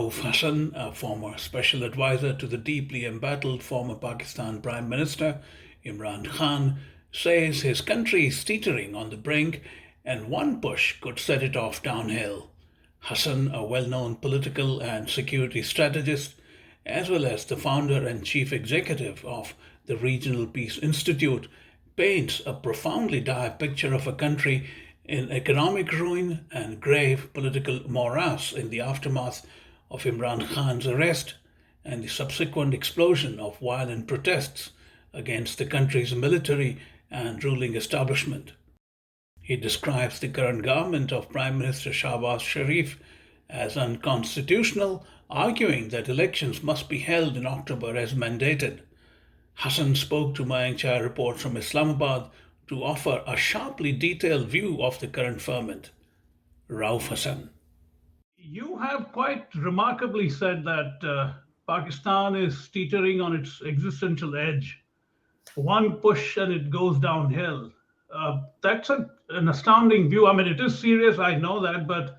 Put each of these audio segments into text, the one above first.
Raoof Hasan, a former special advisor to the deeply embattled former Pakistan Prime Minister Imran Khan, says his country is teetering on the brink and one push could set it off downhill. Hasan, a well known political and security strategist, as well as the founder and chief executive of the Regional Peace Institute, paints a profoundly dire picture of a country in economic ruin and grave political morass in the aftermath of Imran Khan's arrest and the subsequent explosion of violent protests against the country's military and ruling establishment. He describes the current government of Prime Minister Shahbaz Sharif as unconstitutional, arguing that elections must be held in October as mandated. Hasan spoke to Mayank Chhaya Reports from Islamabad to offer a sharply detailed view of the current ferment. Raoof Hasan. You have quite remarkably said that Pakistan is teetering on its existential edge. One push and it goes downhill. That's an astounding view. I mean, it is serious, I know that, but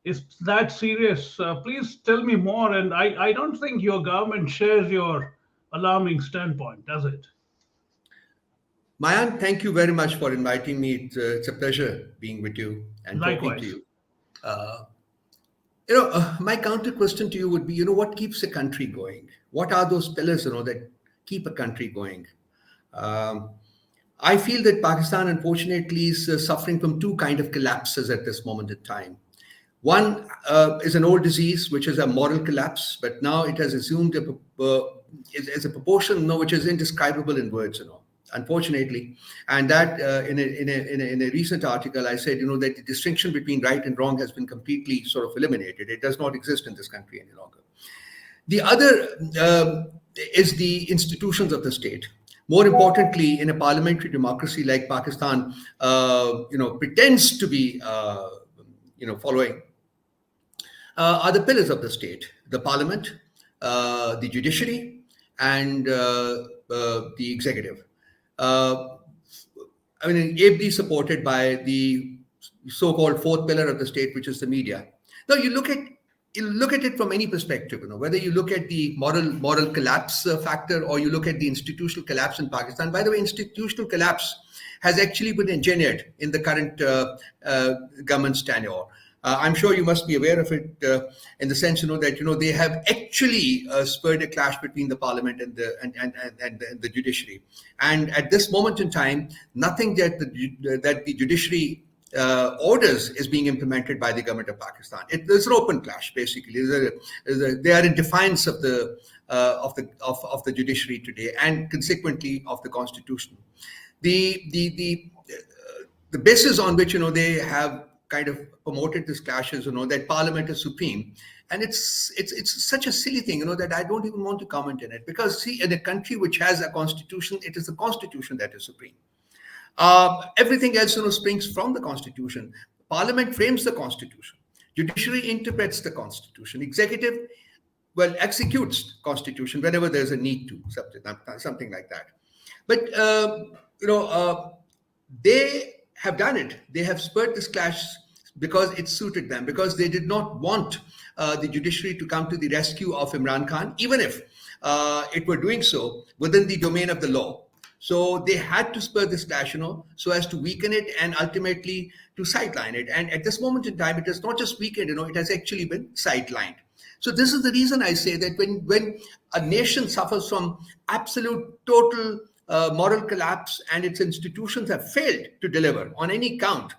is that serious? Please tell me more. And I don't think your government shares your alarming standpoint, does it? Mayank, thank you very much for inviting me. It's a pleasure being with you and Likewise. talking to you. My counter question to you would be, what keeps a country going? What are those pillars, that keep a country going? I feel that Pakistan, unfortunately, is suffering from two kind of collapses at this moment in time. One is an old disease, which is a moral collapse, but now it has assumed is a proportion, which is indescribable in words, unfortunately. And that in a recent article, I said, that the distinction between right and wrong has been completely sort of eliminated. It does not exist in this country any longer. The other is the institutions of the state. More importantly, in a parliamentary democracy like Pakistan, pretends to be, following, are the pillars of the state: the parliament, the judiciary, and the executive. Ably supported by the so-called fourth pillar of the state, which is the media. Now, you look at it from any perspective, whether you look at the moral collapse factor or you look at the institutional collapse in Pakistan. By the way, institutional collapse has actually been engineered in the current government's tenure. I'm sure you must be aware of it in the sense, that they have actually spurred a clash between the parliament and the judiciary. And at this moment in time, nothing that the judiciary orders is being implemented by the government of Pakistan. There's an open clash, basically. They are in defiance of the judiciary today, and consequently of the constitution. The basis on which they have kind of promoted this clash is that parliament is supreme, and it's such a silly thing that I don't even want to comment in it, because see, in a country which has a constitution, it is the constitution that is supreme. Everything else springs from the constitution. Parliament frames the constitution, judiciary interprets the constitution, executive executes constitution whenever there's a need to, something like that. But they have done it. They have spurred this clash because it suited them, because they did not want the judiciary to come to the rescue of Imran Khan, even if it were doing so within the domain of the law. So they had to spur this clash, so as to weaken it and ultimately to sideline it. And at this moment in time, it has not just weakened, it has actually been sidelined. So this is the reason I say that when a nation suffers from absolute total moral collapse and its institutions have failed to deliver on any count,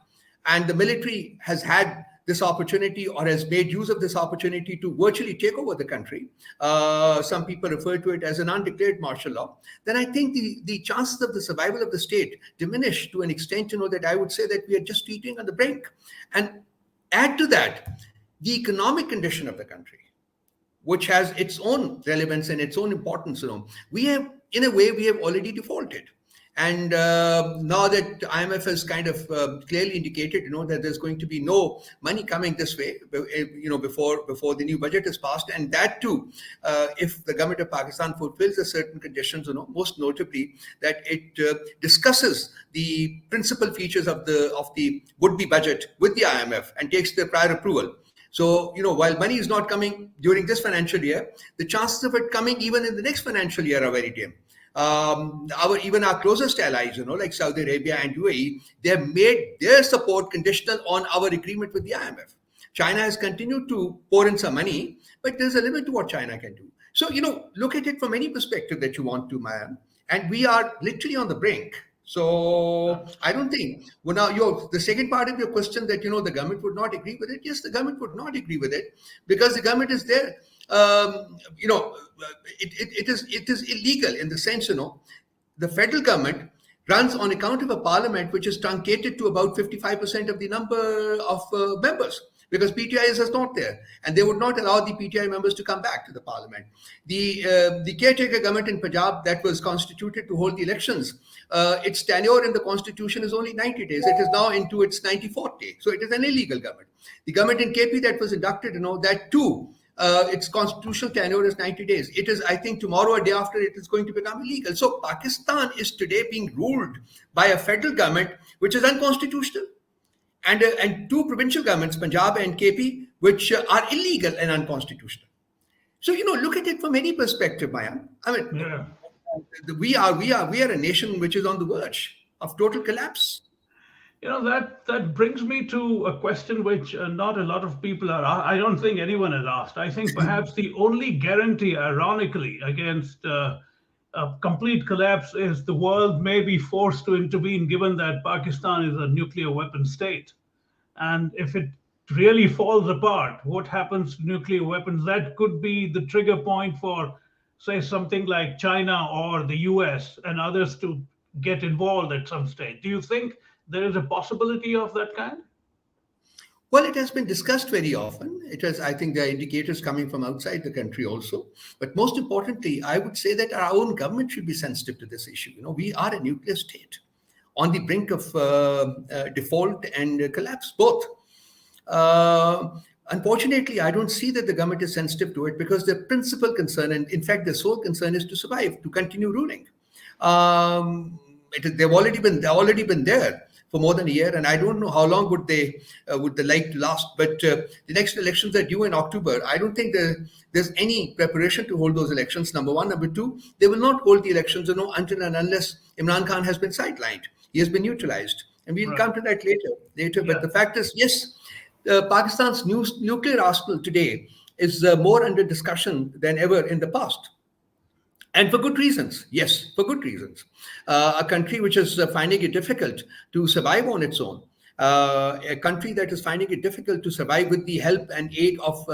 and the military has had this opportunity or has made use of this opportunity to virtually take over the country, some people refer to it as an undeclared martial law, then I think the chances of the survival of the state diminish to an extent, that I would say that we are just teetering on the brink. And add to that the economic condition of the country, which has its own relevance and its own importance. We have, in a way, we have already defaulted. And now that IMF has kind of clearly indicated, that there's going to be no money coming this way, before the new budget is passed, and that too, if the government of Pakistan fulfills a certain conditions, most notably that it discusses the principal features of the would-be budget with the IMF and takes their prior approval. So, while money is not coming during this financial year, the chances of it coming even in the next financial year are very dim. Our closest allies, like Saudi Arabia and UAE, they have made their support conditional on our agreement with the IMF. China has continued to pour in some money, but there's a limit to what China can do. So, look at it from any perspective that you want to, Mayan. And we are literally on the brink. So I don't think, well, now the second part of your question that, the government would not agree with it. Yes, the government would not agree with it because the government is there. It is illegal in the sense, the federal government runs on account of a parliament which is truncated to about 55% of the number of members, because PTI is not there, and they would not allow the PTI members to come back to the parliament. The caretaker government in Punjab that was constituted to hold the elections, its tenure in the constitution is only 90 days. It is now into its 94th day. So it is an illegal government. The government in KP that was inducted, that too, its constitutional tenure is 90 days. It is, I think, tomorrow or day after, it is going to become illegal. So Pakistan is today being ruled by a federal government which is unconstitutional, and two provincial governments, Punjab and KP, which are illegal and unconstitutional. So, look at it from any perspective, Mayank. I mean, Yeah. we are a nation which is on the verge of total collapse. That brings me to a question which not a lot of people are. I don't think anyone has asked. I think perhaps the only guarantee, ironically, against a complete collapse is the world may be forced to intervene, given that Pakistan is a nuclear weapon state. And if it really falls apart, what happens to nuclear weapons? That could be the trigger point for, say, something like China or the US and others to get involved at some stage. Do you think there is a possibility of that kind? Well, it has been discussed very often. I think, there are indicators coming from outside the country also. But most importantly, I would say that our own government should be sensitive to this issue. We are a nuclear state on the brink of default and collapse, both. Unfortunately, I don't see that the government is sensitive to it, because their principal concern, and in fact, their sole concern, is to survive, to continue ruling. They've already been there for more than a year, and I don't know how long would they like to last. But the next elections are due in October. I don't think there's any preparation to hold those elections. Number one. Number two, they will not hold the elections, until and unless Imran Khan has been sidelined. He has been neutralized, and we'll come to that later. Yeah. But the fact is, yes, Pakistan's nuclear arsenal today is more under discussion than ever in the past. And for good reasons. Yes, for good reasons. A country which is finding it difficult to survive on its own. A country that is finding it difficult to survive with the help and aid of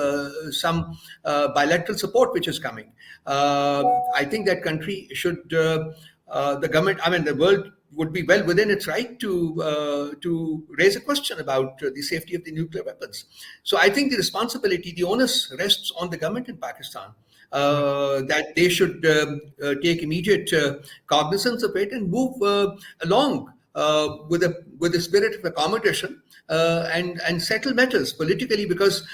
some bilateral support which is coming. I think that country should, the government, the world would be well within its right to raise a question about the safety of the nuclear weapons. So I think the responsibility, the onus rests on the government in Pakistan. That they should take immediate cognizance of it and move along with a spirit of accommodation and settle matters politically, because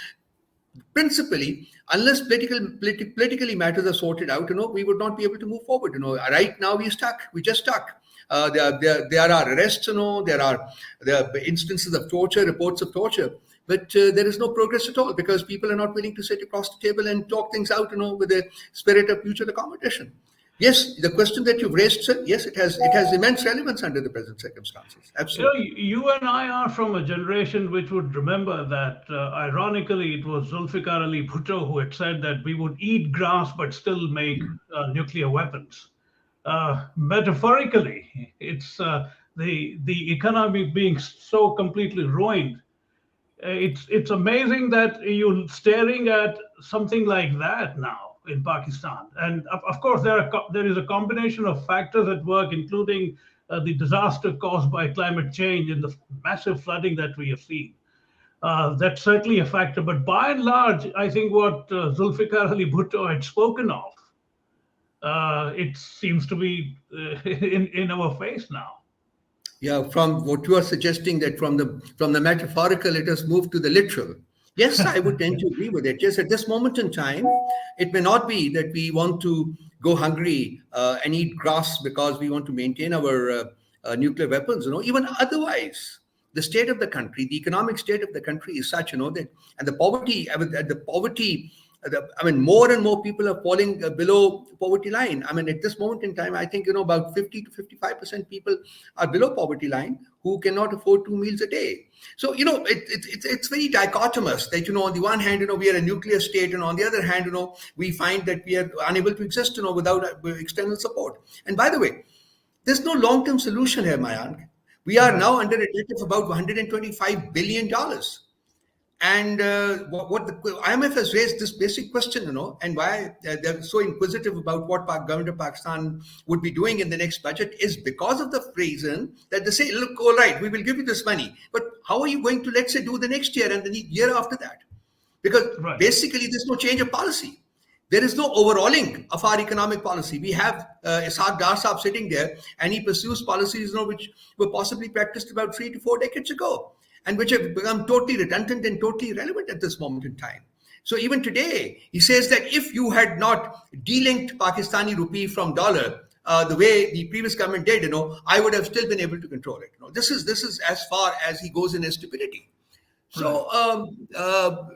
principally, unless politically matters are sorted out, we would not be able to move forward. Right now we're stuck. We're just stuck. There are arrests. There are instances of torture, reports of torture. But there is no progress at all, because people are not willing to sit across the table and talk things out, with a spirit of mutual accommodation. Yes, the question that you've raised, sir, yes, it has immense relevance under the present circumstances. Absolutely. You and I are from a generation which would remember that, ironically, it was Zulfikar Ali Bhutto who had said that we would eat grass but still make nuclear weapons. Metaphorically, it's the economy being so completely ruined. It's amazing that you're staring at something like that now in Pakistan. And of course, there is a combination of factors at work, including the disaster caused by climate change and the massive flooding that we have seen. That's certainly a factor. But by and large, I think what Zulfikar Ali Bhutto had spoken of, it seems to be in our face now. Yeah, from what you are suggesting, that from the metaphorical, it has moved to the literal. Yes, I would tend to agree with it. Yes, at this moment in time, it may not be that we want to go hungry and eat grass because we want to maintain our nuclear weapons. Even otherwise, the state of the country, the economic state of the country is such, that, and the poverty, more and more people are falling below poverty line. At this moment in time, I think, about 50 to 55% people are below poverty line who cannot afford 2 meals a day. So, it's very dichotomous that, on the one hand, we are a nuclear state, and on the other hand, we find that we are unable to exist, without external support. And by the way, there's no long-term solution here, Mayank. We are now under a debt of about $125 billion. And what the IMF has raised this basic question, and why they're so inquisitive about what government of Pakistan would be doing in the next budget is because of the reason that they say, look, all right, we will give you this money, but how are you going to, let's say, do the next year and the year after that? Because basically there's no change of policy. There is no overhauling of our economic policy. We have Ishaq Dar Saab sitting there, and he pursues policies, which were possibly practiced about 3 to 4 decades ago, and which have become totally redundant and totally irrelevant at this moment in time. So even today, he says that if you had not delinked Pakistani rupee from dollar the way the previous government did, I would have still been able to control it. This is as far as he goes in his stupidity. So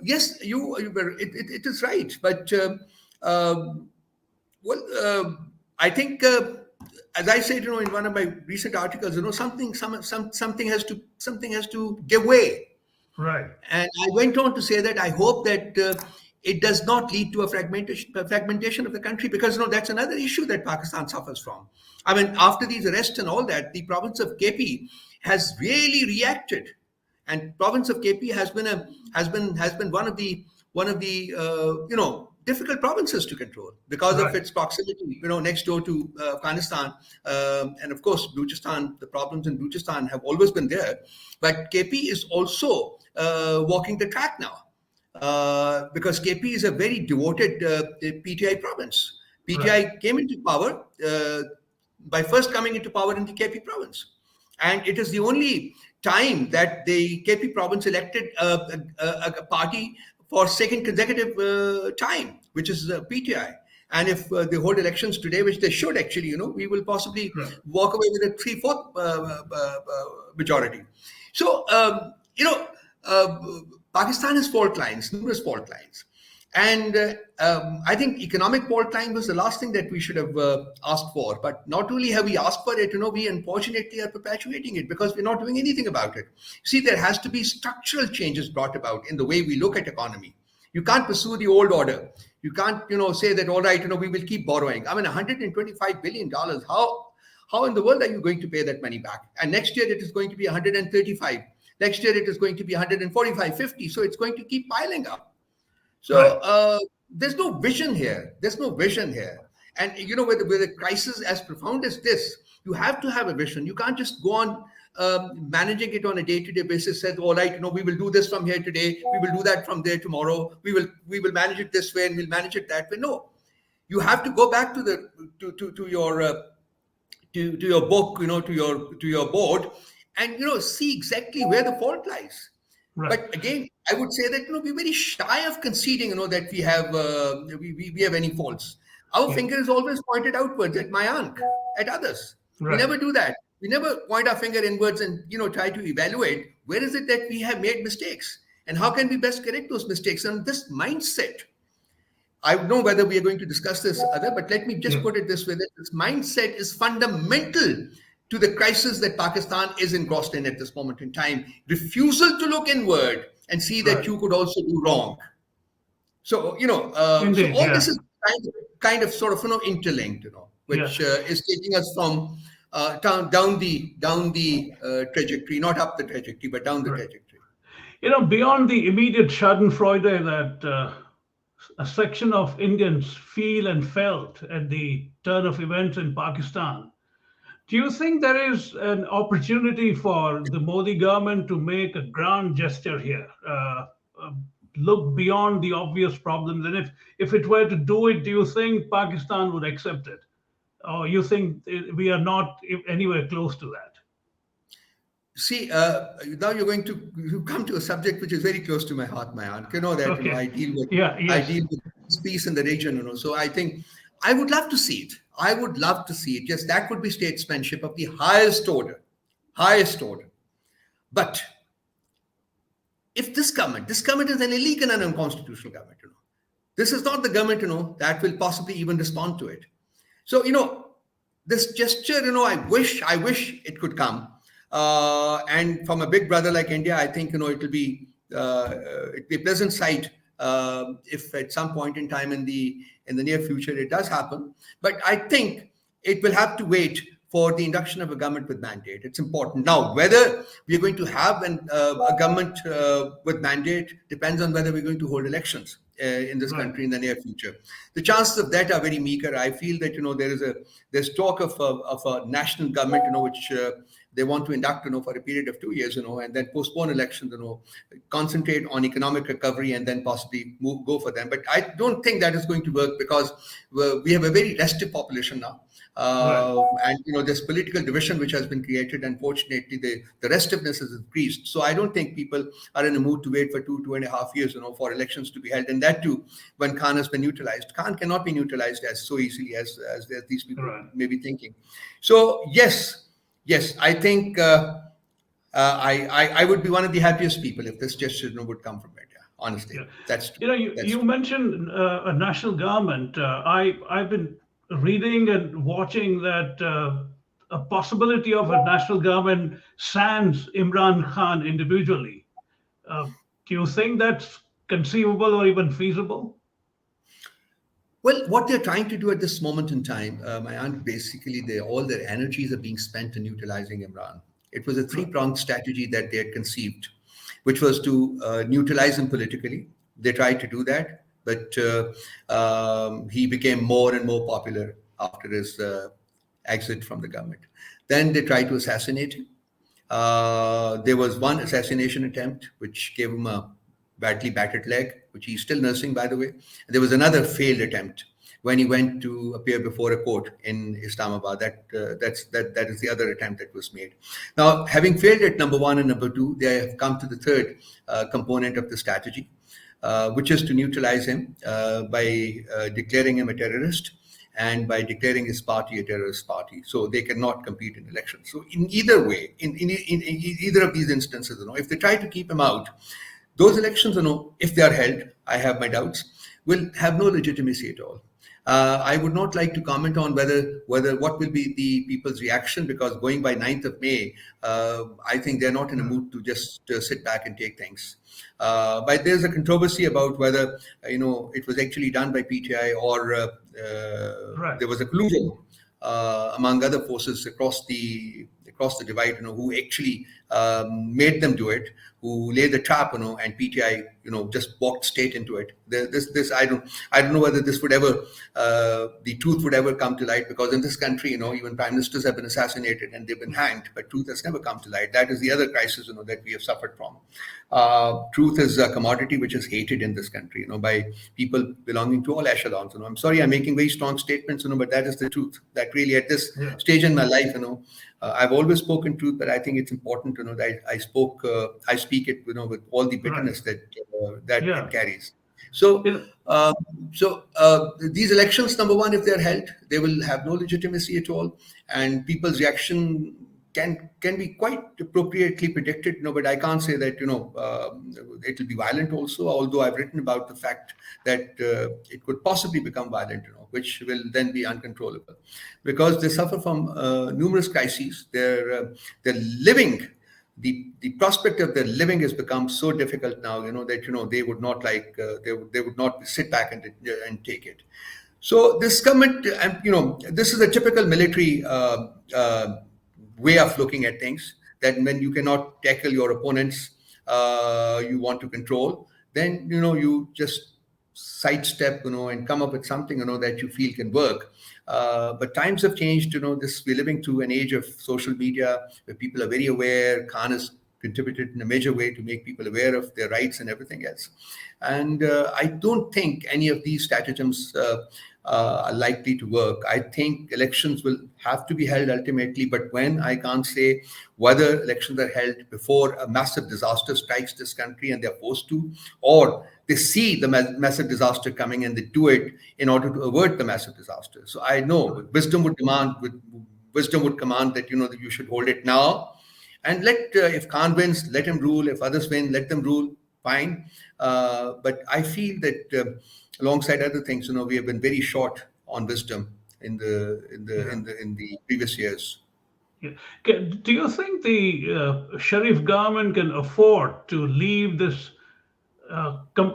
yes, it is right, but I think. As I said, in one of my recent articles, something has to give way. Right. And I went on to say that I hope that it does not lead to a fragmentation of the country, because that's another issue that Pakistan suffers from. After these arrests and all that, the province of KP has really reacted, and province of KP has been one of the difficult provinces to control because of its proximity, next door to Afghanistan. And of course, Balochistan, the problems in Balochistan have always been there. But KP is also walking the track now because KP is a very devoted PTI province. PTI came into power by first coming into power in the KP province. And it is the only time that the KP province elected a party for second consecutive time, which is PTI. And if they hold elections today, which they should actually, we will possibly walk away with a 3/4 majority. So, Pakistan has fault lines, numerous fault lines. And I think economic fault line was the last thing that we should have asked for. But not only have we asked for it, we unfortunately are perpetuating it because we're not doing anything about it. See, there has to be structural changes brought about in the way we look at economy. You can't pursue the old order. You can't, say that, all right, we will keep borrowing. $125 billion. How in the world are you going to pay that money back? And next year it is going to be 135. Next year it is going to be 145, 50. So it's going to keep piling up. So there's no vision here. And, with a crisis as profound as this, you have to have a vision. You can't just go on managing it on a day-to-day basis. Said, all right, we will do this from here today. We will do that from there tomorrow. We will manage it this way and we'll manage it that way. No, you have to go back to your book, to your board, and see exactly where the fault lies. Right. But again, I would say that we're very shy of conceding that we have any faults. Our finger is always pointed outwards at Mayank, at others. Right. We never do that. We never point our finger inwards and try to evaluate where is it that we have made mistakes and how can we best correct those mistakes. And this mindset, I don't know whether we are going to discuss this other, but let me just put it this way: that this mindset is fundamental to the crisis that Pakistan is engrossed in at this moment in time. Refusal to look inward and see that you could also do wrong. So, Indeed, so all this is kind of sort of, interlinked, which is taking us from down the trajectory, not up the trajectory, but down the trajectory. Beyond the immediate schadenfreude that a section of Indians feel and felt at the turn of events in Pakistan, do you think there is an opportunity for the Modi government to make a grand gesture here, look beyond the obvious problems? And if it were to do it, do you think Pakistan would accept it? Or you think we are not anywhere close to that? See, now you come to a subject which is very close to my heart, Mayank. That I deal with peace in the region. So I think I would love to see it. Yes, that would be statesmanship of the highest order. But if this government is an illegal and unconstitutional government, this is not the government, that will possibly even respond to it. So, this gesture, I wish it could come. And from a big brother like India, I think, it'll be a pleasant sight if at some point in time in the near future it does happen. But I think it will have to wait for the induction of a government with mandate. It's important. Now, whether we're going to have a government with mandate depends on whether we're going to hold elections in this country in the near future. The chances of that are very meager. I feel that there's talk of a national government, which they want to induct, for a period of 2 years, and then postpone elections, concentrate on economic recovery, and then possibly go for them. But I don't think that is going to work because we have a very restive population now. And this political division which has been created, unfortunately, the restiveness has increased. So I don't think people are in a mood to wait for 2.5 years, for elections to be held, and that too when Khan has been neutralized. Khan cannot be neutralized as so easily as these people may be thinking. So yes, I think I would be one of the happiest people if this gesture would come from it. Honestly, that's true. You mentioned a national government. I've been reading and watching that a possibility of a national government sans Imran Khan individually. Do you think that's conceivable or even feasible? Well, what they're trying to do at this moment in time, Mayank, basically, all their energies are being spent in neutralizing Imran. It was a three-pronged strategy that they had conceived, which was to neutralize him politically. They tried to do that, but he became more and more popular after his exit from the government. Then they tried to assassinate him. There was one assassination attempt, which gave him a badly battered leg, which he's still nursing, by the way. There was another failed attempt when he went to appear before a court in Islamabad. That is the other attempt that was made. Now, having failed at number one and number two, they have come to the third component of the strategy, which is to neutralize him by declaring him a terrorist and by declaring his party a terrorist party. So they cannot compete in elections. So in either way, in either of these instances, if they try to keep him out, those elections, if they are held, I have my doubts, will have no legitimacy at all. I would not like to comment on whether what will be the people's reaction, because going by 9th of May, I think they're not in a mood to just sit back and take things. But there's a controversy about whether it was actually done by PTI or there was a collusion among other forces across the divide, who actually made them do it, who laid the trap, and PTI, just walked straight into it. This I don't know whether this would ever, the truth would ever come to light, because in this country, even prime ministers have been assassinated and they've been hanged, but truth has never come to light. That is the other crisis, that we have suffered from. Truth is a commodity which is hated in this country, by people belonging to all echelons. I'm sorry, I'm making very strong statements, but that is the truth. That really, at this stage in my life, I've always spoken truth, but I think it's important to know that I speak it, with all the bitterness that it carries. So, these elections, number one, if they're held, they will have no legitimacy at all, and people's reaction can be quite appropriately predicted, but I can't say that, it will be violent also, although I've written about the fact that it could possibly become violent, which will then be uncontrollable, because they suffer from numerous crises. They're living, the prospect of their living has become so difficult now, that, they would not like, they would not sit back and take it. So this government, and, this is a typical military way of looking at things, that when you cannot tackle your opponents, you want to control, then, you just sidestep, and come up with something, that you feel can work. But times have changed, we're living through an age of social media where people are very aware. Khan has contributed in a major way to make people aware of their rights and everything else. And I don't think any of these stratagems are likely to work. I think elections will have to be held ultimately, but when, I can't say. Whether elections are held before a massive disaster strikes this country and they're forced to, or they see the massive disaster coming and they do it in order to avert the massive disaster. So I know wisdom would command that, that you should hold it now. And if Khan wins, let him rule. If others win, let them rule. Fine. But I feel that alongside other things, we have been very short on wisdom in the previous years. Yeah. Do you think the Sharif government can afford to leave this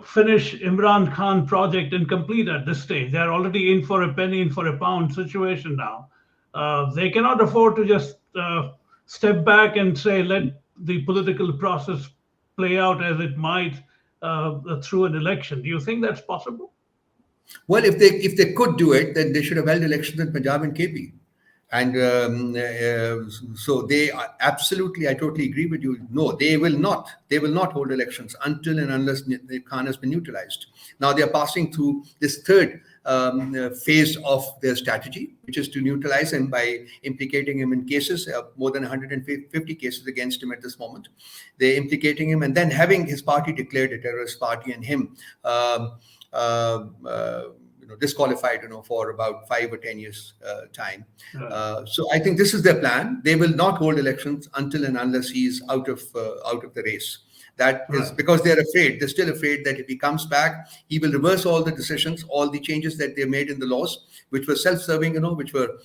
finish Imran Khan project incomplete at this stage? They're already in for a penny, in for a pound situation now. They cannot afford to just step back and say, let the political process play out as it might through an election. Do you think that's possible? Well, if they could do it, then they should have held elections in Punjab and KP. And so they are absolutely, I totally agree with you. No, they will not. They will not hold elections until and unless the Khan has been neutralized. Now they are passing through this third phase of their strategy, which is to neutralize him by implicating him in cases, more than 150 cases against him at this moment. They're implicating him and then having his party declared a terrorist party and him disqualified, for about 5 or 10 years time. So I think this is their plan. They will not hold elections until and unless he is out of the race. That is because they're afraid. They're still afraid that if he comes back, he will reverse all the decisions, all the changes that they made in the laws, which were self-serving, which were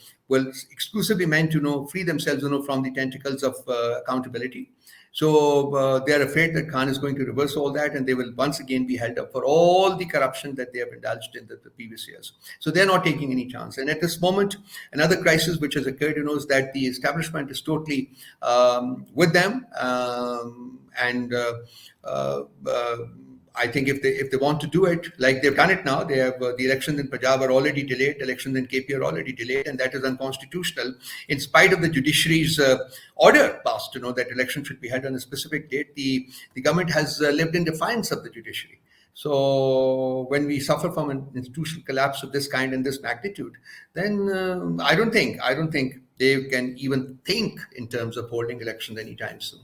exclusively meant to free themselves, from the tentacles of accountability. So they are afraid that Khan is going to reverse all that, and they will once again be held up for all the corruption that they have indulged in the previous years. So they're not taking any chance. And at this moment, another crisis which has occurred, is that the establishment is totally with them, and I think if they want to do it, like they've done it now, they have the elections in Punjab are already delayed, elections in KP are already delayed, and that is unconstitutional. In spite of the judiciary's order passed, that election should be held on a specific date, the government has lived in defiance of the judiciary. So when we suffer from an institutional collapse of this kind and this magnitude, then I don't think they can even think in terms of holding elections anytime soon.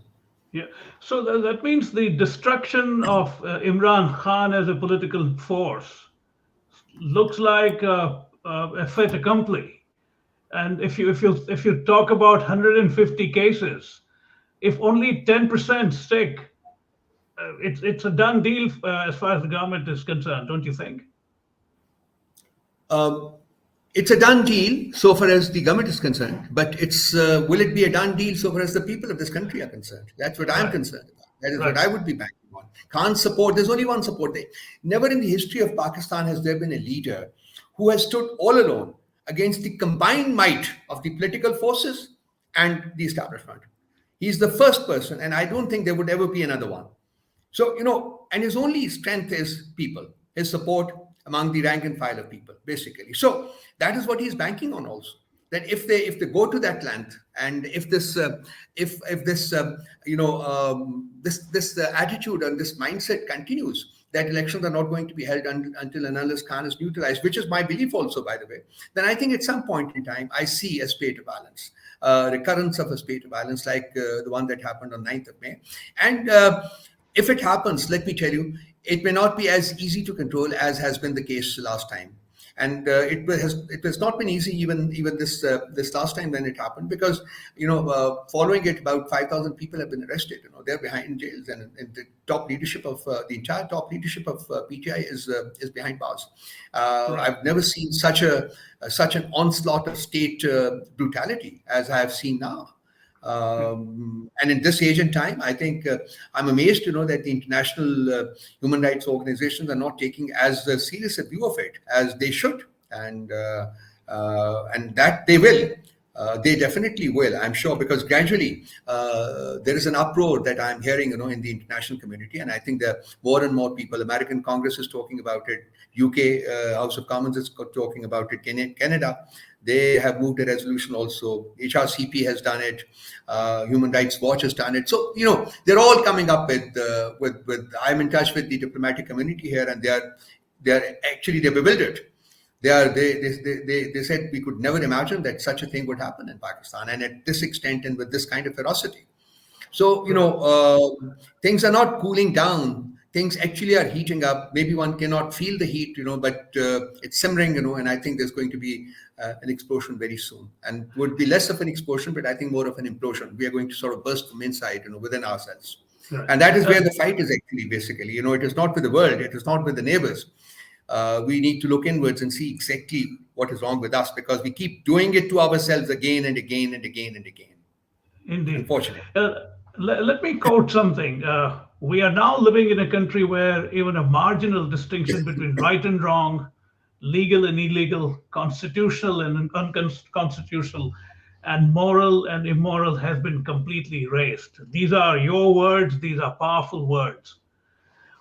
Yeah, so that means the destruction of Imran Khan as a political force looks like a fait accompli. And if you talk about 150 cases, if only 10% stick, it's a done deal as far as the government is concerned, don't you think? It's a done deal so far as the government is concerned, but will it be a done deal so far as the people of this country are concerned? That's what I'm concerned about. That is what I would be banking on. Khan's support, there's only one support. Never in the history of Pakistan has there been a leader who has stood all alone against the combined might of the political forces and the establishment. He's the first person, and I don't think there would ever be another one. So, and his only strength is people, his support among the rank and file of people, basically. So that is what he's banking on also. That if they go to that length, and if this attitude and this mindset continues, that elections are not going to be held until and unless Khan is neutralized, which is my belief also, by the way, then I think at some point in time, I see a spate of violence, recurrence of a spate of violence like the one that happened on 9th of May. And if it happens, let me tell you, it may not be as easy to control as has been the case last time. And it has not been easy even this last time when it happened, because following it, about 5,000 people have been arrested. They're behind jails, and the top leadership of the entire top leadership of PTI is behind bars. I've never seen such an onslaught of state brutality as I have seen now. And in this age and time, I think I'm amazed to know that the international human rights organizations are not taking as serious a view of it as they should, and that they will. They definitely will, I'm sure, because gradually there is an uproar that I'm hearing, in the international community, and I think there are more and more people. American Congress is talking about it. UK House of Commons is talking about it. Canada, they have moved a resolution also. HRCP has done it. Human Rights Watch has done it. So they're all coming up with. I'm in touch with the diplomatic community here, and they're bewildered. They said we could never imagine that such a thing would happen in Pakistan, and at this extent and with this kind of ferocity. So things are not cooling down. things actually are heating up. Maybe one cannot feel the heat, but it's simmering, and I think there's going to be an explosion very soon. And would be less of an explosion, but I think more of an implosion. We are going to sort of burst from inside, within ourselves. Right. And that is where the fight is actually, basically. It is not with the world, it is not with the neighbors. We need to look inwards and see exactly what is wrong with us, because we keep doing it to ourselves again and again and again and again. Indeed. Unfortunately. Let me quote something. We are now living in a country where even a marginal distinction between right and wrong, legal and illegal, constitutional and unconstitutional, and moral and immoral has been completely erased. These are your words, these are powerful words.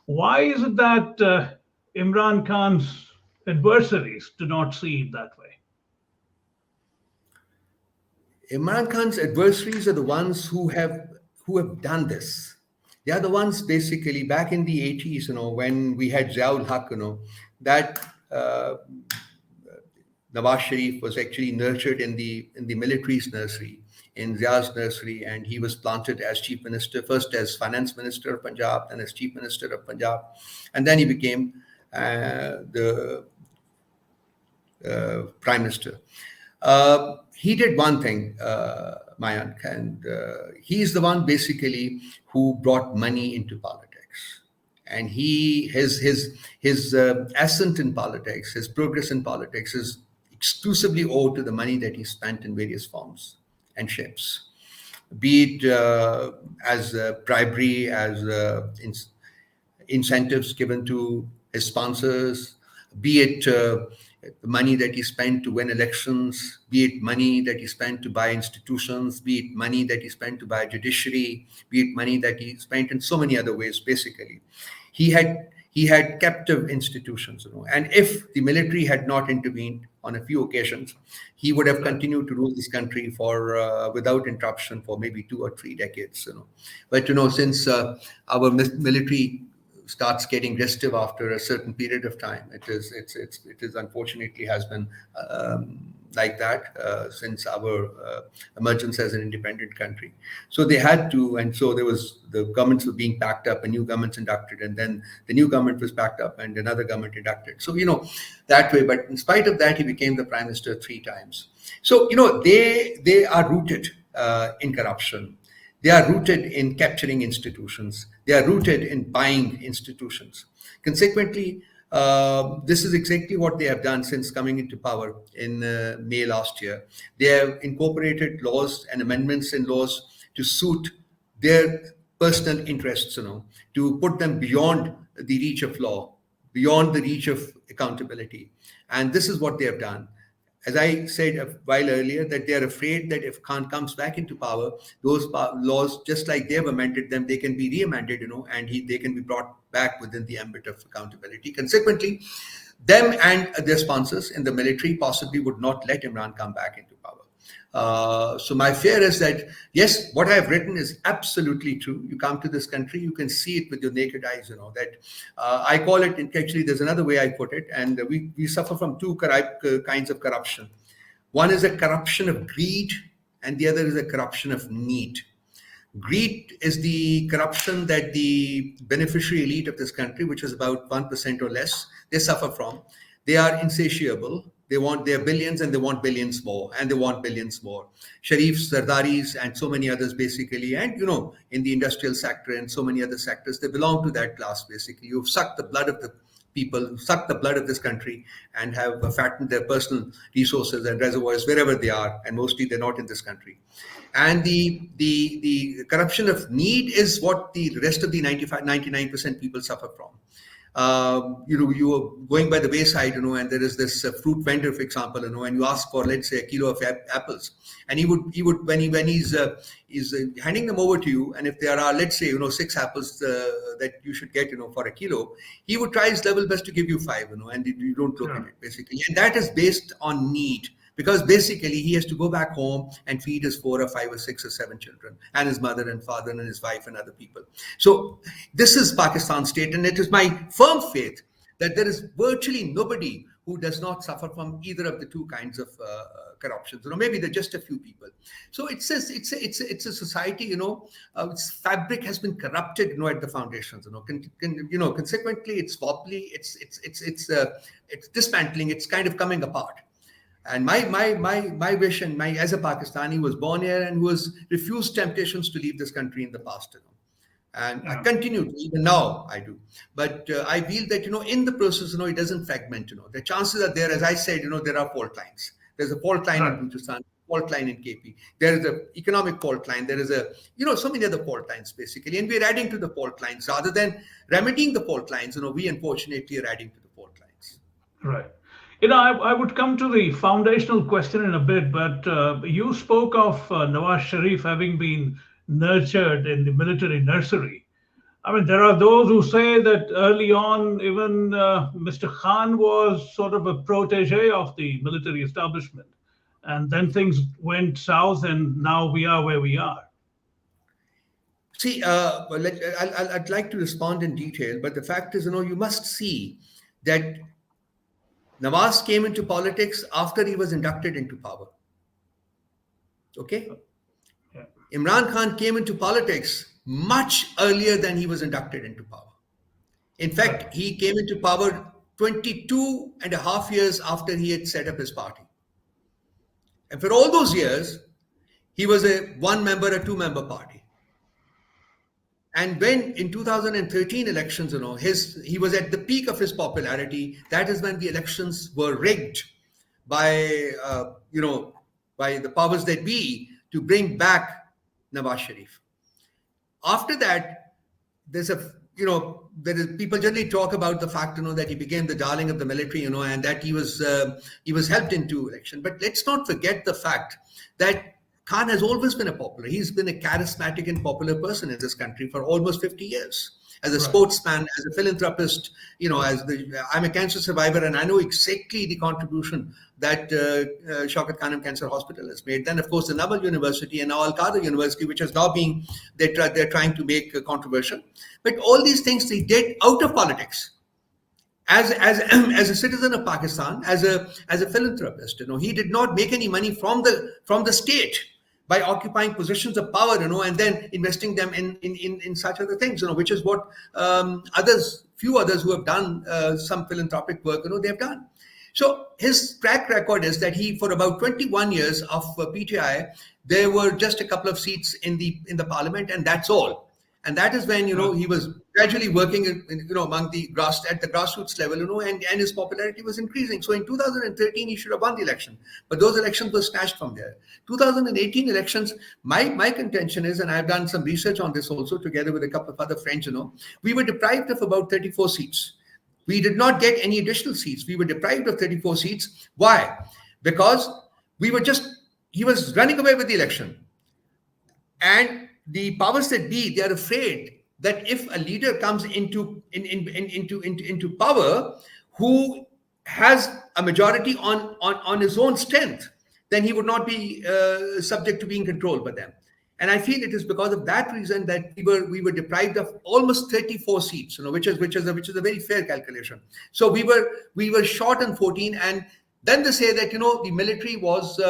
Why is it that Imran Khan's adversaries do not see it that way? Imran Khan's adversaries are the ones who have done this. They are the ones basically back in the 80s, when we had Ziaul Haq, that Nawaz Sharif was actually nurtured in the military's nursery, in Zia's nursery, and he was planted as chief minister, first as finance minister of Punjab, then as chief minister of Punjab, and then he became the prime minister. He did one thing, Mayank, and he's the one basically who brought money into politics. And his ascent in politics, his progress in politics is exclusively owed to the money that he spent in various forms and shapes, be it as bribery, as incentives given to his sponsors, be it the money that he spent to win elections, be it money that he spent to buy institutions, be it money that he spent to buy judiciary, be it money that he spent in so many other ways. Basically, he had captive institutions, and if the military had not intervened on a few occasions, he would have continued to rule this country for without interruption for maybe 2 or 3 decades. But since our military starts getting restive after a certain period of time, it is unfortunately has been like that since our emergence as an independent country. So they had to, and so the governments were being packed up, and new governments inducted, and then the new government was packed up and another government inducted. So that way. But in spite of that, he became the prime minister 3 times. So they are rooted in corruption. They are rooted in capturing institutions. They are rooted in buying institutions. Consequently, this is exactly what they have done since coming into power in May last year. They have incorporated laws and amendments in laws to suit their personal interests, to put them beyond the reach of law, beyond the reach of accountability. And this is what they have done. As I said a while earlier, that they are afraid that if Khan comes back into power, those laws, just like they have amended them, they can be re-amended, and they can be brought back within the ambit of accountability. Consequently, them and their sponsors in the military possibly would not let Imran come back into power. So my fear is that, yes, what I have written is absolutely true. You come to this country, you can see it with your naked eyes, that I call it, actually, there's another way I put it, and we suffer from 2 kinds of corruption. One is a corruption of greed, and the other is a corruption of need. Greed is the corruption that the beneficiary elite of this country, which is about 1% or less, they suffer from. They are insatiable. They want their billions, and they want billions more, and they want billions more. Sharifs, Zardaris, and so many others, basically, and in the industrial sector and so many other sectors, they belong to that class. Basically, you've sucked the blood of the people, sucked the blood of this country, and have fattened their personal resources and reservoirs wherever they are, and mostly they're not in this country. And the corruption of need is what the rest of the 99% people suffer from. You are going by the wayside, and there is this fruit vendor, for example, and you ask for, let's say, a kilo of apples, and he would when he's handing them over to you, and if there are, let's say, 6 apples that you should get, for a kilo, he would try his level best to give you 5, and you don't look at it, basically, and that is based on need. Because basically he has to go back home and feed his 4 or 5 or 6 or 7 children, and his mother and father and his wife and other people. So this is Pakistan state, and it is my firm faith that there is virtually nobody who does not suffer from either of the two kinds of corruptions. Maybe there are just a few people. So it's a society, its fabric has been corrupted, at the foundations. Consequently, it's wobbly. It's dismantling. It's kind of coming apart. And my wish, and as a Pakistani, was born here and who has refused temptations to leave this country in the past. And I continue to, even now I do. But I feel that, in the process, it doesn't fragment. The chances are there, as I said, there are fault lines. There's a fault line in Balochistan, fault line in KP. There is an economic fault line. There is so many other fault lines, basically. And we're adding to the fault lines. Rather than remedying the fault lines, we unfortunately are adding to the fault lines. Right. I would come to the foundational question in a bit, but you spoke of Nawaz Sharif having been nurtured in the military nursery. I mean, there are those who say that early on, even Mr. Khan was sort of a protege of the military establishment. And then things went south, and now we are where we are. See, I'd like to respond in detail, but the fact is, you must see that Nawaz came into politics after he was inducted into power. Okay? Yeah. Imran Khan came into politics much earlier than he was inducted into power. In fact, he came into power 22 and a half years after he had set up his party. And for all those years, he was a one-member, a two-member party. And when in 2013 elections, he was at the peak of his popularity. That is when the elections were rigged by the powers that be to bring back Nawaz Sharif. After that, people generally talk about the fact, that he became the darling of the military, and that he was helped into election. But let's not forget the fact that Khan has always been he's been a charismatic and popular person in this country for almost 50 years. As a sportsman, as a philanthropist, I'm a cancer survivor, and I know exactly the contribution that Shaukat Khanum Cancer Hospital has made. Then, of course, the Naval University and now Al-Qadir University, which has now been, they're trying to make controversial. But all these things they did out of politics. As a citizen of Pakistan, as a philanthropist, he did not make any money from the state by occupying positions of power, and then investing them in such other things, which is what few others who have done some philanthropic work, they have done. So his track record is that for about 21 years of PTI, there were just a couple of seats in the parliament, and that's all. And that is when, he was gradually working, among the at the grassroots level, and his popularity was increasing. So in 2013, he should have won the election, but those elections were snatched from there. 2018 elections, my contention is, and I've done some research on this also together with a couple of other friends, we were deprived of about 34 seats. We did not get any additional seats. We were deprived of 34 seats. Why? Because he was running away with the election. And the powers that be, they are afraid that if a leader comes into power who has a majority on his own strength, then he would not be subject to being controlled by them. And I feel it is because of that reason that we were deprived of almost 34 seats, which is a very fair calculation. So we were short on 14, and then they say that the military was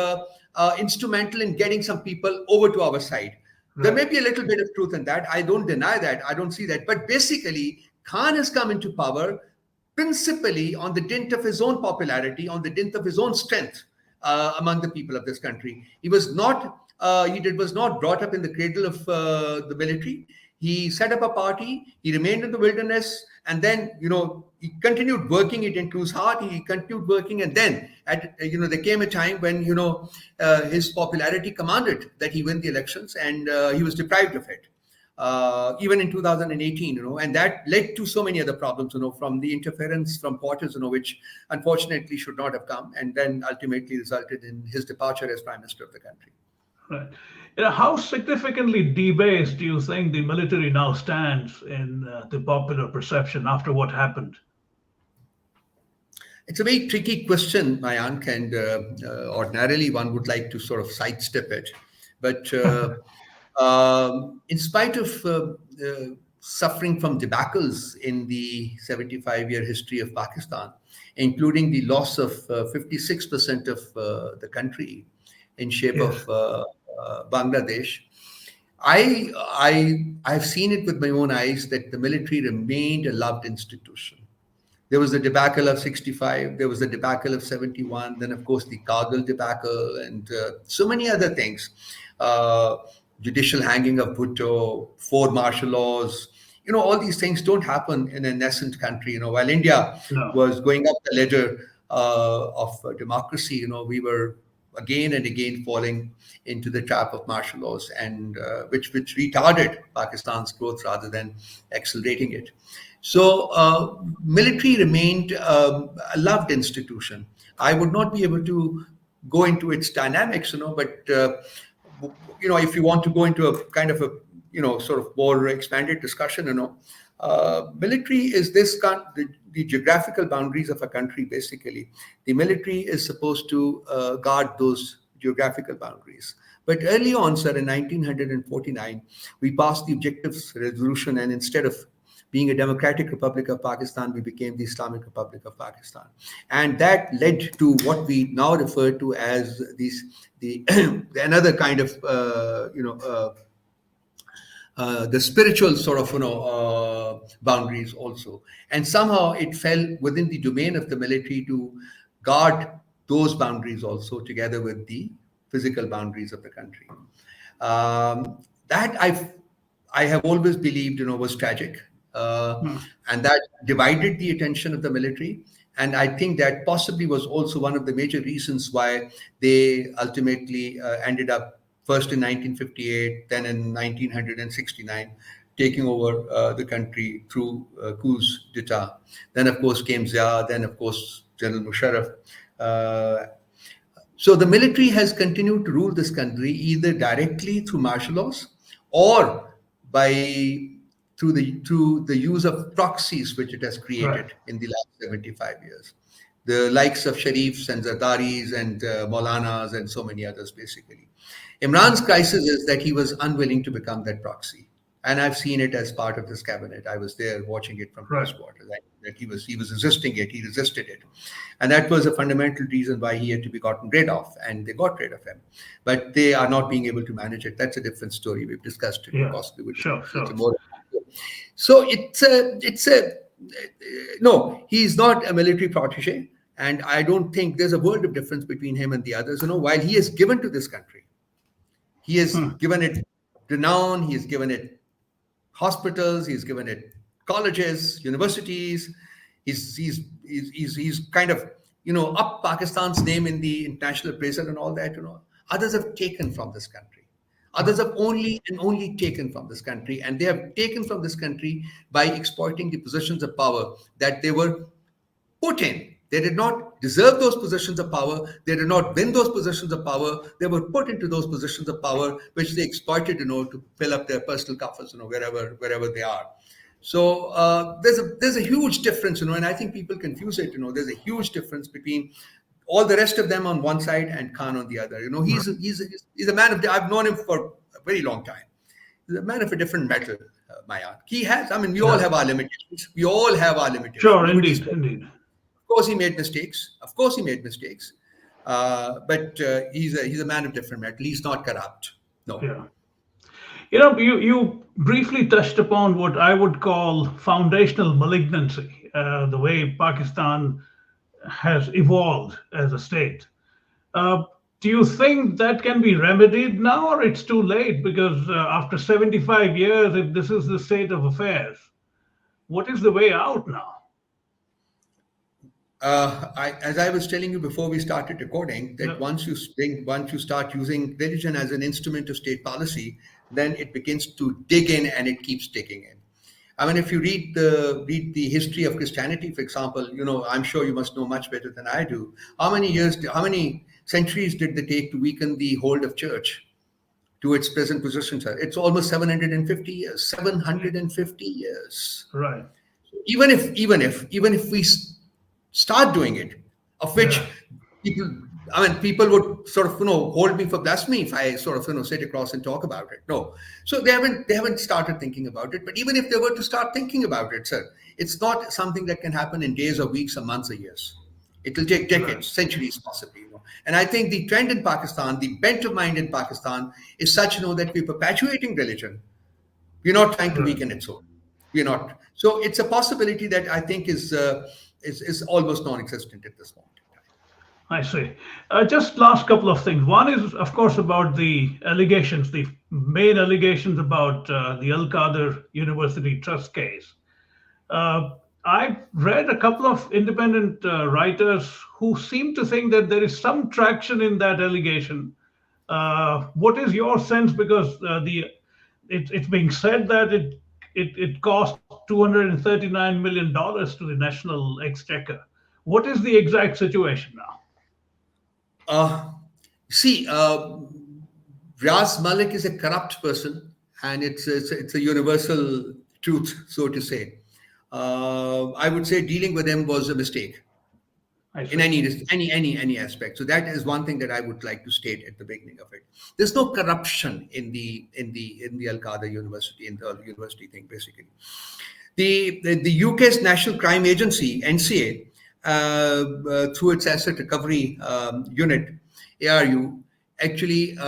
instrumental in getting some people over to our side. There may be a little bit of truth in that. I don't deny that. I don't see that. But basically, Khan has come into power principally on the dint of his own popularity, on the dint of his own strength among the people of this country. He was not brought up in the cradle of the military. He set up a party. He remained in the wilderness, and then he continued working. He didn't lose heart. He continued working, and then there came a time when his popularity commanded that he win the elections, and he was deprived of it. Even in 2018, and that led to so many other problems, from the interference from quarters, which unfortunately should not have come, and then ultimately resulted in his departure as Prime Minister of the country. Right. How significantly debased do you think the military now stands in the popular perception after what happened? It's a very tricky question, Mayank, and ordinarily one would like to sort of sidestep it. But in spite of suffering from debacles in the 75-year history of Pakistan, including the loss of 56% of the country in shape Yes. of Bangladesh. I've seen it with my own eyes that the military remained a loved institution. There was the debacle of 65, there was the debacle of 71, then, of course, the Kargil debacle, and so many other things. Uh, Judicial hanging of Bhutto, four martial laws. All these things don't happen in a nascent country. While India No. was going up the ladder of democracy, we were again and again falling into the trap of martial laws, and which retarded Pakistan's growth rather than accelerating it. So military remained a loved institution. I would not be able to go into its dynamics, but if you want to go into a kind of a sort of more expanded discussion, military is the geographical boundaries of a country. Basically, the military is supposed to guard those geographical boundaries. But early on, sir, in 1949, we passed the Objectives Resolution, and instead of being a democratic Republic of Pakistan, we became the Islamic Republic of Pakistan. And that led to what we now refer to as another kind of, the spiritual sort of, boundaries also. And somehow it fell within the domain of the military to guard those boundaries also, together with the physical boundaries of the country. That I have always believed, was tragic. And that divided the attention of the military. And I think that possibly was also one of the major reasons why they ultimately ended up first in 1958, then in 1969, taking over the country through coups d'etat. Then, of course, came Zia, then, of course, General Musharraf. So the military has continued to rule this country either directly through martial laws or through the use of proxies which it has created in the last 75 years. The likes of Sharifs and Zardaris and Maulanas and so many others, basically. Imran's crisis is that he was unwilling to become that proxy. And I've seen it as part of this cabinet. I was there watching it from close quarters. That he was resisting it, he resisted it. And that was a fundamental reason why he had to be gotten rid of, and they got rid of him. But they are not being able to manage it. That's a different story. We've discussed it. Yeah. Possibly. Sure. So no, he's not a military protege. And I don't think there's a world of difference between him and the others. While he has given to this country, he has given it renown, he has given it hospitals, he's given it colleges, universities. He's kind of up Pakistan's name in the international appraisal and all that. Others have taken from this country. Others have only taken from this country, and they have taken from this country by exploiting the positions of power that they were put in. They did not deserve those positions of power. They did not win those positions of power. They were put into those positions of power, which they exploited, to fill up their personal coffers, wherever they are. So there's a huge difference, and I think people confuse it. There's a huge difference between all the rest of them on one side and Khan on the other. He's a man of. I've known him for a very long time. He's a man of a different metal, Mayank. He has. We all have our limitations. We all have our limitations. Sure, indeed. Of course, he made mistakes. But he's a man of different metal. He's not corrupt. No. Yeah. You briefly touched upon what I would call foundational malignancy, the way Pakistan has evolved as a state. Do you think that can be remedied now, or it's too late? Because after 75 years, if this is the state of affairs, what is the way out now? As I was telling you before we started recording, that once you start using religion as an instrument of state policy, then it begins to dig in, and it keeps digging in. If you read the history of Christianity, for example, I'm sure you must know much better than I do. How many centuries did they take to weaken the hold of church to its present position, sir? It's almost 750 years. 750 years. Right. Even if we start doing it, of which people I mean, people would sort of, hold me for blasphemy if I sort of, sit across and talk about it. No. So they haven't started thinking about it. But even if they were to start thinking about it, sir, it's not something that can happen in days or weeks or months or years. It will take Right. decades, centuries possibly. And I think the trend in Pakistan, the bent of mind in Pakistan is such, that we're perpetuating religion. We're not trying to Right. weaken its soul. We're not. So it's a possibility that I think is almost non-existent at this moment. I see. Just last couple of things. One is, of course, about the allegations, the main allegations about the Al-Qadir University trust case. Uh, I've read a couple of independent writers who seem to think that there is some traction in that allegation. What is your sense? Because it's being said that it cost $239 million to the national exchequer. What is the exact situation now? Uh, See, Ras Malik is a corrupt person, and it's a universal truth, so to say. I would say dealing with him was a mistake I in see. any aspect. So that is one thing that I would like to state at the beginning of it. There's no corruption in the Al-Qadir University, in the university thing, basically. The UK's National Crime Agency, NCA, through its Asset Recovery Unit, ARU, actually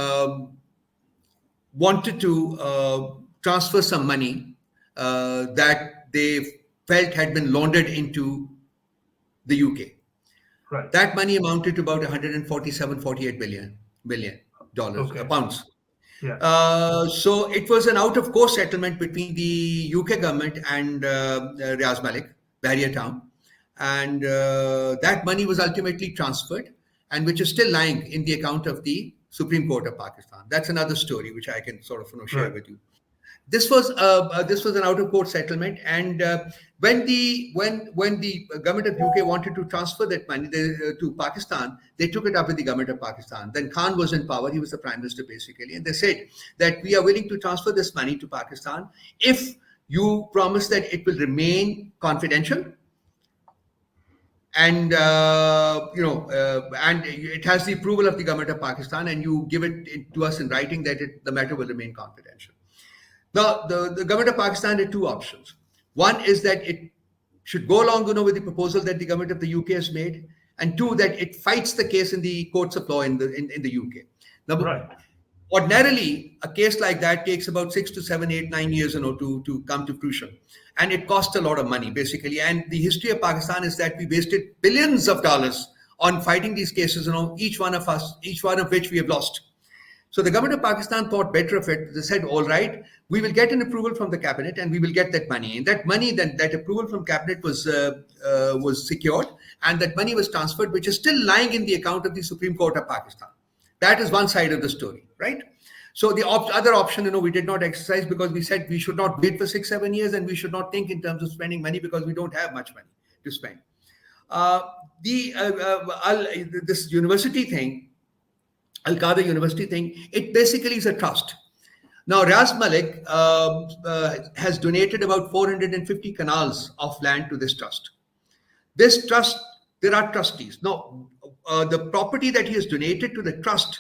wanted to transfer some money that they felt had been laundered into the UK. Right. That money amounted to about 147, 48 billion dollars, Okay. pounds. Yeah. So it was an out-of-court settlement between the UK government and Riaz Malik, Bahria Town, and that money was ultimately transferred, and which is still lying in the account of the Supreme Court of Pakistan. That's another story which I can sort of share Right. with you. This was an out of court settlement, and when the government of UK wanted to transfer that money to Pakistan, they took it up with the government of Pakistan. Then Khan was in power; he was the prime minister basically, and they said that we are willing to transfer this money to Pakistan if you promise that it will remain confidential, and and it has the approval of the government of Pakistan, and you give it to us in writing that the matter will remain confidential. Now, the government of Pakistan had two options. One is that it should go along, with the proposal that the government of the UK has made, and two, that it fights the case in the courts of law in the UK. Now, Right. ordinarily, a case like that takes about 6 to 7, 8, 9 years, to come to fruition, and it costs a lot of money, basically. And the history of Pakistan is that we wasted billions of dollars on fighting these cases, each one of which we have lost. So the government of Pakistan thought better of it. They said, all right, we will get an approval from the cabinet and we will get that money. And that money, that approval from cabinet was secured, and that money was transferred, which is still lying in the account of the Supreme Court of Pakistan. That is one side of the story, right? So the other option, we did not exercise because we said we should not wait for 6, 7 years, and we should not think in terms of spending money because we don't have much money to spend. Uh, this university thing, Al-Qadir University thing, it basically is a trust. Now, Ras Malik has donated about 450 canals of land to this trust. This trust, there are trustees. Now, the property that he has donated to the trust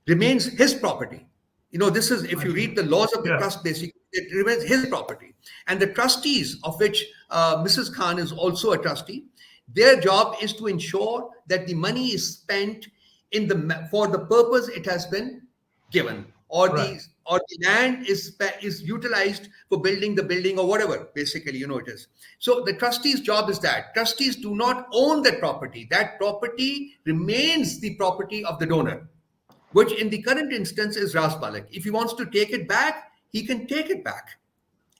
remains his property. This is, if you read the laws of the Yeah. trust, basically, it remains his property. And the trustees, of which Mrs. Khan is also a trustee, their job is to ensure that the money is spent for the purpose it has been given, or Right. the land is utilized for building the building or whatever, basically, it is. So the trustee's job is that trustees do not own that property. That property remains the property of the donor, which in the current instance is Ras Malik. If he wants to take it back, he can take it back.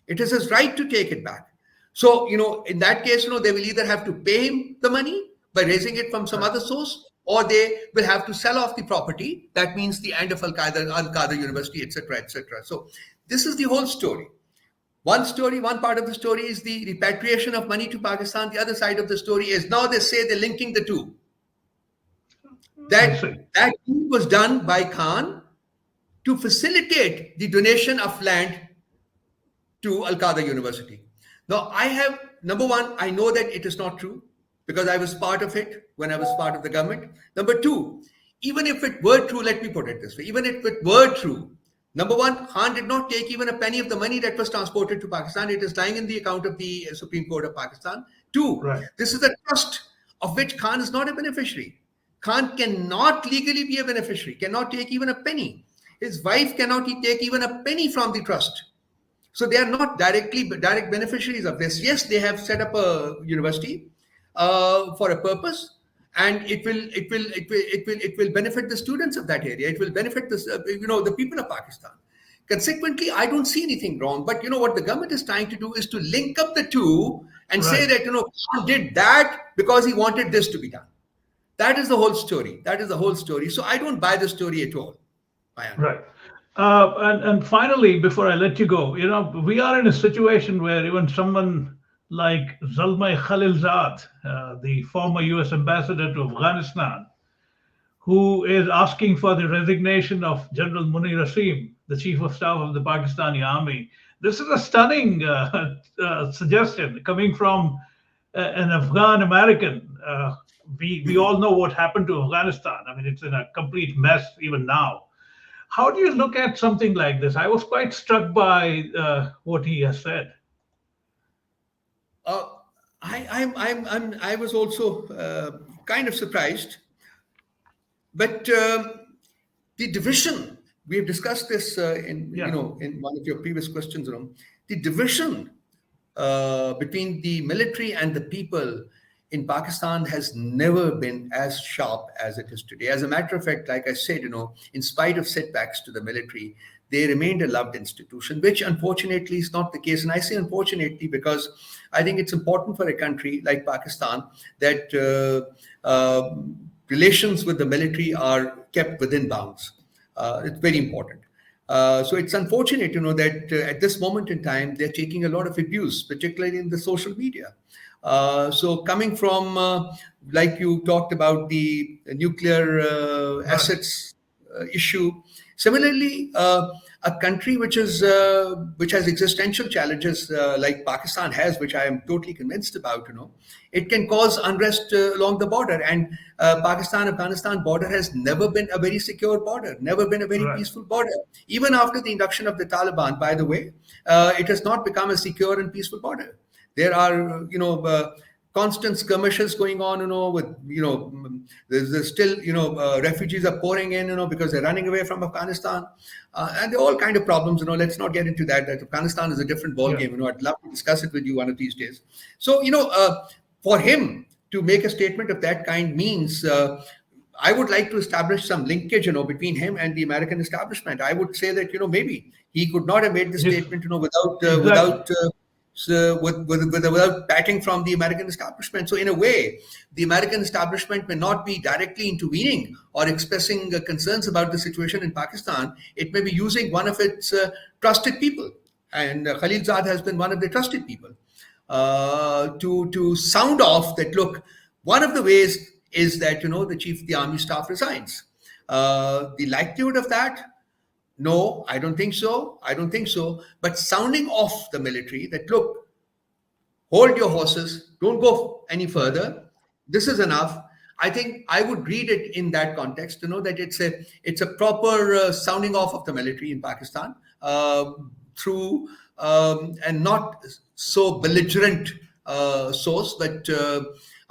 It is his right to take it back. So, in that case, they will either have to pay him the money by raising it from some other source, or they will have to sell off the property. That means the end of Al-Qadir University, etc., etc. So this is the whole story. One part of the story is the repatriation of money to Pakistan. The other side of the story is now they say they're linking the two. I see. That was done by Khan to facilitate the donation of land to Al-Qadir University. Now, number one, I know that it is not true. because I was part of it when I was part of the government. Number two, even if it were true, let me put it this way, even if it were true, number one, Khan did not take even a penny of the money that was transported to Pakistan. It is lying in the account of the Supreme Court of Pakistan. Two, Right. this is a trust of which Khan is not a beneficiary. Khan cannot legally be a beneficiary, cannot take even a penny. His wife cannot take even a penny from the trust. So they are not direct beneficiaries of this. Yes, they have set up a university for a purpose, and it will benefit the students of that area. It will benefit the people of Pakistan. Consequently, I don't see anything wrong. But what the government is trying to do is to link up the two and say Right. that Khan did that because he wanted this to be done. That is the whole story. That is the whole story. So I don't buy the story at all, Mayank. Right. And finally, before I let you go, we are in a situation where even someone like Zalmay Khalilzad, the former US ambassador to Afghanistan, who is asking for the resignation of General Munir Rasim, the chief of staff of the Pakistani army. This is a stunning suggestion coming from an Afghan American. We all know what happened to Afghanistan. I mean, it's in a complete mess even now. How do you look at something like this? I was quite struck by what he has said. Uh, I was also kind of surprised, but the division, we have discussed this in one of your previous questions, the division between the military and the people in Pakistan has never been as sharp as it is today. As a matter of fact, like I said, in spite of setbacks to the military, they remained a loved institution, which unfortunately is not the case. And I say unfortunately because I think it's important for a country like Pakistan that relations with the military are kept within bounds. It's very important. So it's unfortunate, that at this moment in time, they're taking a lot of abuse, particularly in the social media. So coming from, like you talked about the nuclear assets issue, similarly, a country which has existential challenges like Pakistan has, which I am totally convinced about, it can cause unrest along the border. And Pakistan-Afghanistan border has never been a very secure border, never been a very peaceful border. Even after the induction of the Taliban, by the way, it has not become a secure and peaceful border. There are, constant skirmishes going on, with, there's still, refugees are pouring in, because they're running away from Afghanistan. And there are all kind of problems, let's not get into that Afghanistan is a different ballgame. I'd love to discuss it with you one of these days. So, for him to make a statement of that kind means, I would like to establish some linkage, between him and the American establishment. I would say that, maybe he could not have made the statement, without backing from the American establishment. So in a way, the American establishment may not be directly intervening or expressing concerns about the situation in Pakistan. It may be using one of its trusted people. And Khalilzad has been one of the trusted people to sound off that, look, one of the ways is that, the chief of the army staff resigns. The likelihood of that, no, I don't think so. But sounding off the military that, look, hold your horses, don't go any further. This is enough. I think I would read it in that context, that it's a proper sounding off of the military in Pakistan through and not so belligerent source, but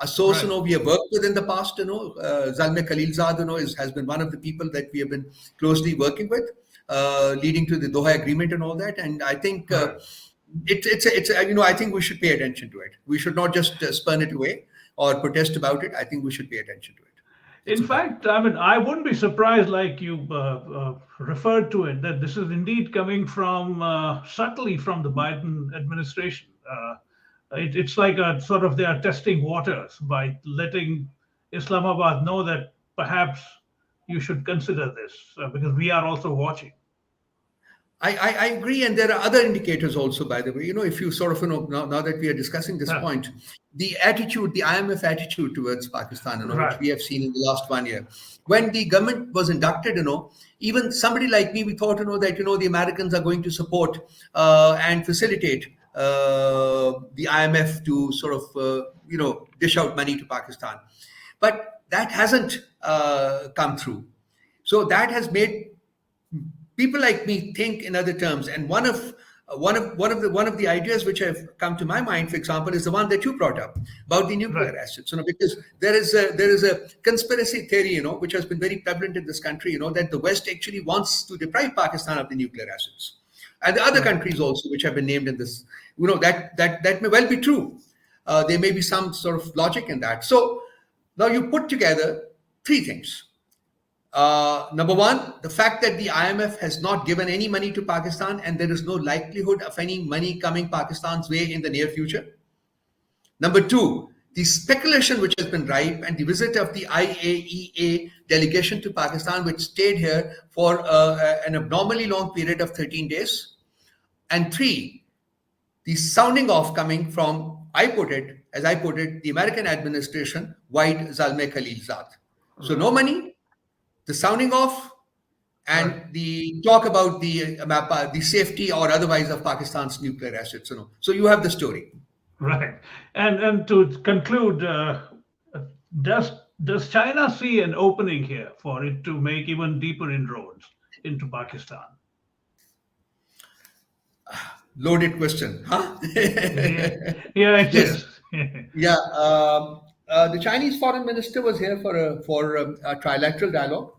a source, we have worked with in the past, Zalmay Khalilzad, has been one of the people that we have been closely working with, leading to the Doha Agreement and all that. And I think I think we should pay attention to it. We should not just spurn it away or protest about it. I think we should pay attention to it. In fact, I mean, I wouldn't be surprised, like you referred to it, that this is indeed coming from subtly from the Biden administration. It's like a sort of they are testing waters by letting Islamabad know that perhaps you should consider this because we are also watching. I agree, and there are other indicators also, by the way. If you sort of, now that we are discussing this point, the attitude, the IMF attitude towards Pakistan, which we have seen in the last 1 year. When the government was inducted, even somebody like me, we thought, that, the Americans are going to support and facilitate the IMF to sort of, dish out money to Pakistan. But that hasn't come through. So that has made people like me think in other terms. And one of the ideas which have come to my mind, for example, is the one that you brought up about the nuclear Right. assets. Because there is a conspiracy theory, which has been very prevalent in this country, that the West actually wants to deprive Pakistan of the nuclear assets, and the other Right. countries also which have been named in this. That may well be true. There may be some sort of logic in that. So now you put together three things. Number one, the fact that the IMF has not given any money to Pakistan and there is no likelihood of any money coming Pakistan's way in the near future. Number two, the speculation which has been ripe and the visit of the IAEA delegation to Pakistan, which stayed here for an abnormally long period of 13 days. And three, the sounding off coming from, as I put it, the American administration, White Zalmay Khalilzad. So no money, the sounding off, and Right. the talk about the safety or otherwise of Pakistan's nuclear assets. So you have the story. Right. And to conclude, does does China see an opening here for it to make even deeper inroads into Pakistan? Loaded question, huh? Yeah, yeah, it Yes. is. Yeah. The Chinese foreign minister was here for a trilateral dialogue,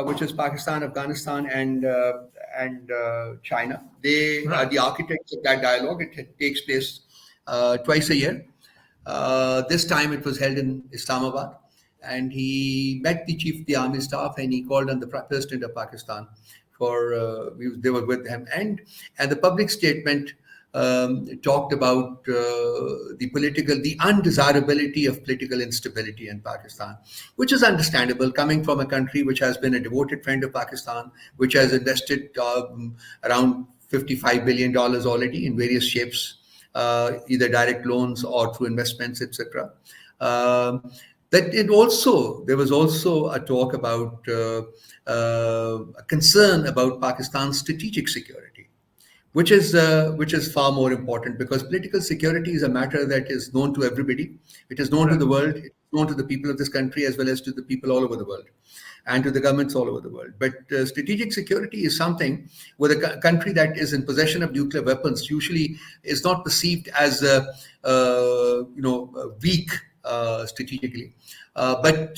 which is Pakistan, Afghanistan, and China. They are Right. the architects of that dialogue. It takes place twice a year. This time it was held in Islamabad, and he met the chief of the army staff, and he called on the president of Pakistan they were with him, and the public statement talked about the undesirability of political instability in Pakistan, which is understandable coming from a country which has been a devoted friend of Pakistan, which has invested around $55 billion already in various shapes, either direct loans or through investments, etc. There was also a talk about a concern about Pakistan's strategic security, which is far more important, because political security is a matter that is known to everybody. It is known to Right. the world. It's known to the people of this country as well as to the people all over the world, and to the governments all over the world. But strategic security is something where the country that is in possession of nuclear weapons usually is not perceived as weak strategically, but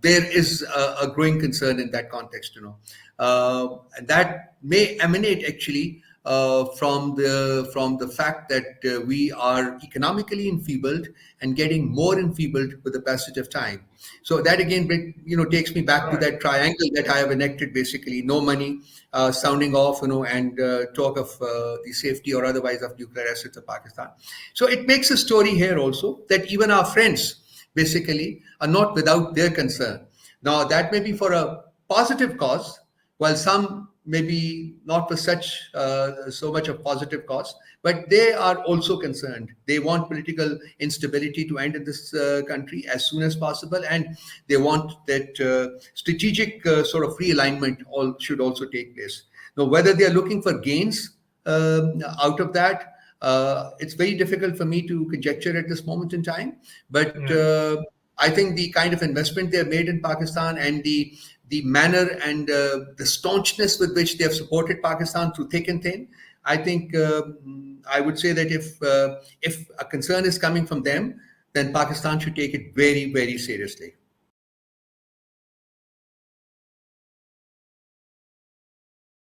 there is a growing concern in that context. And that may emanate actually from the fact that we are economically enfeebled and getting more enfeebled with the passage of time. So that again, takes me back to Right. that triangle that I have enacted. Basically, no money, sounding off, and talk of the safety or otherwise of nuclear assets of Pakistan. So it makes a story here also that even our friends basically are not without their concern. Now that may be for a positive cause, while some maybe not for so much of positive cause, but they are also concerned. They want political instability to end in this country as soon as possible, and they want that strategic sort of realignment should also take place. Now, whether they are looking for gains out of that, it's very difficult for me to conjecture at this moment in time. But Yeah. I think the kind of investment they have made in Pakistan, and the manner and the staunchness with which they have supported Pakistan through thick and thin, I think I would say that if a concern is coming from them, then Pakistan should take it very, very seriously.